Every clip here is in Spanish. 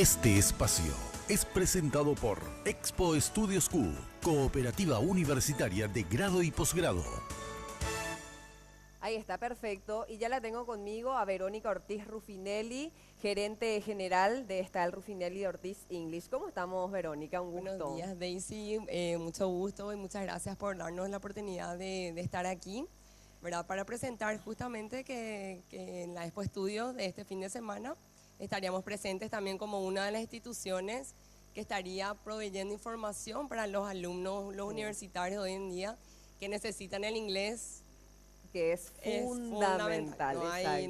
Este espacio es presentado por Expo Studio School, cooperativa universitaria de grado y posgrado. Ahí está, perfecto. Y ya la tengo conmigo a Verónica Ortiz Rufinelli, gerente general de Estal Rufinelli de Ortiz English. ¿Cómo estamos, Verónica? Un gusto. Buenos días, Daisy. Mucho gusto y muchas gracias por darnos la oportunidad de estar aquí, ¿verdad? Para presentar justamente que en la Expo Estudio de este fin de semana estaríamos presentes también como una de las instituciones que estaría proveyendo información para los alumnos, los universitarios de hoy en día que necesitan el inglés. Que es fundamental.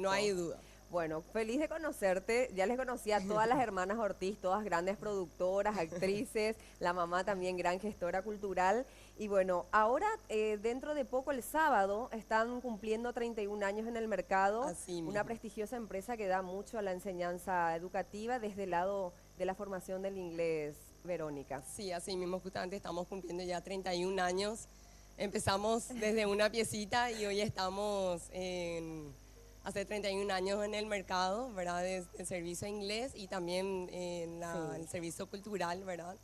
No hay duda. Bueno, feliz de conocerte. Ya les conocí a todas las hermanas Ortiz, todas grandes productoras, actrices, la mamá también gran gestora cultural. Y bueno, ahora dentro de poco, el sábado, están cumpliendo 31 años en el mercado. Así mismo. Una prestigiosa empresa que da mucho a la enseñanza educativa desde el lado de la formación del inglés, Verónica. Sí, así mismo, justamente estamos cumpliendo ya 31 años. Empezamos desde una piecita y hoy estamos hace 31 años en el mercado, ¿verdad? De servicio inglés y también en el servicio cultural, ¿verdad?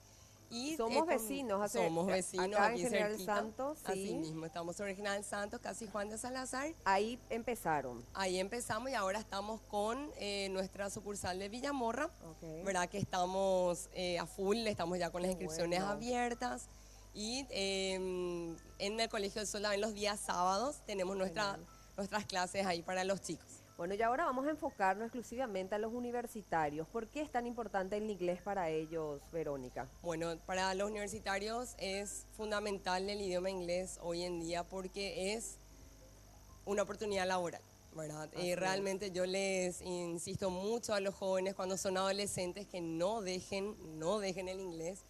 Y somos vecinos, somos vecinos acá aquí en General cerquita. Santos, sí. Así mismo, estamos sobre General Santos, casi Juan de Salazar. Ahí empezaron. Ahí empezamos y ahora estamos con nuestra sucursal de Villamorra, Okay. ¿verdad? Que estamos a full, estamos ya con las inscripciones abiertas. Y en el Colegio del Sol también los días sábados tenemos nuestras clases ahí para los chicos. Bueno, y ahora vamos a enfocarnos exclusivamente a los universitarios. ¿Por qué es tan importante el inglés para ellos, Verónica? Bueno, para los universitarios es fundamental el idioma inglés hoy en día porque es una oportunidad laboral, ¿verdad? Realmente yo les insisto mucho a los jóvenes cuando son adolescentes que no dejen el inglés,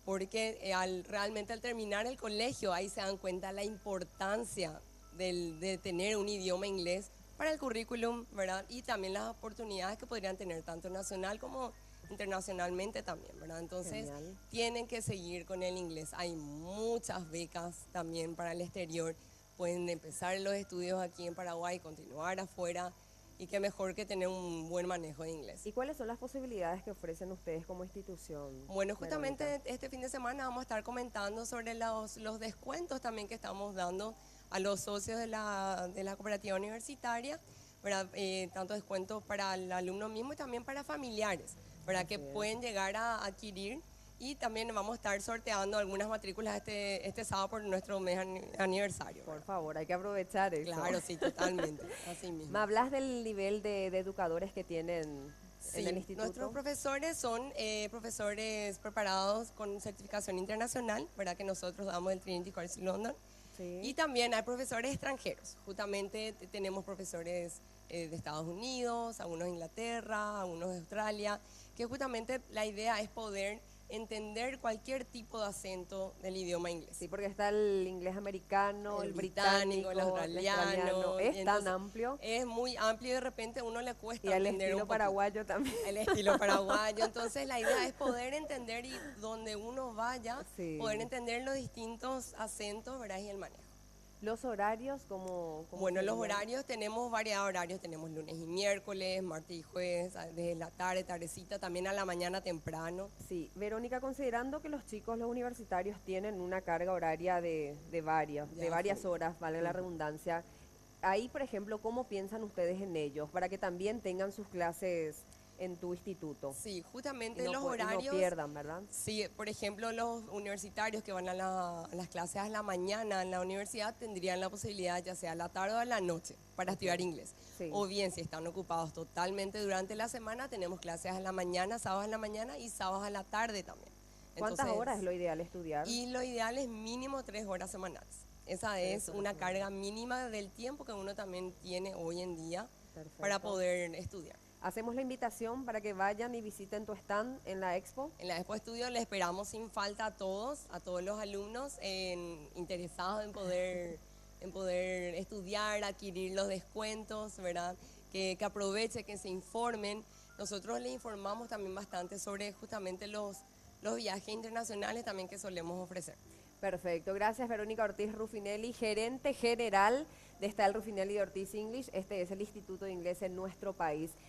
porque realmente al terminar el colegio ahí se dan cuenta la importancia de tener un idioma inglés para el currículum, ¿verdad? Y también las oportunidades que podrían tener tanto nacional como internacionalmente también, ¿verdad? Entonces, tienen que seguir con el inglés. Hay muchas becas también para el exterior. Pueden empezar los estudios aquí en Paraguay, continuar afuera. Y qué mejor que tener un buen manejo de inglés. ¿Y cuáles son las posibilidades que ofrecen ustedes como institución? Bueno, justamente Verónica, este fin de semana vamos a estar comentando sobre los descuentos también que estamos dando a los socios de la cooperativa universitaria, ¿verdad? Tanto descuentos para el alumno mismo y también para familiares, ¿verdad? Que pueden llegar a adquirir. Y también vamos a estar sorteando algunas matrículas este sábado por nuestro mes aniversario. Por favor, hay que aprovechar eso. Claro, sí, totalmente, así mismo. ¿Me hablas del nivel de educadores que tienen en el instituto? Nuestros profesores son profesores preparados con certificación internacional, ¿verdad? Que nosotros damos del Trinity College London. Sí. Y también hay profesores extranjeros. Justamente tenemos profesores de Estados Unidos, algunos de Inglaterra, algunos de Australia, que justamente la idea es poder entender cualquier tipo de acento del idioma inglés. Sí, porque está el inglés americano, el británico, el australiano. Es tan amplio. Es muy amplio y de repente a uno le cuesta y el entender estilo paraguayo también. El estilo paraguayo. Entonces la idea es poder entender y donde uno vaya, poder entender los distintos acentos, ¿verdad? Y el manejo. ¿Los horarios cómo Bueno, los serían? horarios, tenemos variedad de horarios, tenemos lunes y miércoles, martes y jueves, desde la tarde, tardecita, también a la mañana temprano. Sí, Verónica, considerando que los chicos, los universitarios, tienen una carga horaria de varias horas, vale la redundancia, ahí, por ejemplo, ¿cómo piensan ustedes en ellos para que también tengan sus clases en tu instituto? Sí, justamente y los horarios. No pierdan, ¿verdad? Sí, por ejemplo, los universitarios que van a las clases a la mañana en la universidad tendrían la posibilidad, ya sea a la tarde o a la noche, para estudiar inglés. Sí. O bien, si están ocupados totalmente durante la semana, tenemos clases a la mañana, sábados a la mañana y sábados a la tarde también. ¿Cuántas horas es lo ideal estudiar? Y lo ideal es mínimo 3 horas semanales. Esa es una carga mínima del tiempo que uno también tiene hoy en día para poder estudiar. Hacemos la invitación para que vayan y visiten tu stand en la Expo. En la Expo Estudio le esperamos sin falta a todos los alumnos interesados en poder estudiar, adquirir los descuentos, ¿verdad? Que aprovechen, que se informen. Nosotros les informamos también bastante sobre justamente los viajes internacionales también que solemos ofrecer. Perfecto, gracias Verónica Ortiz Rufinelli, gerente general de Estal Rufinelli de Ortiz English. Este es el Instituto de Inglés en nuestro país.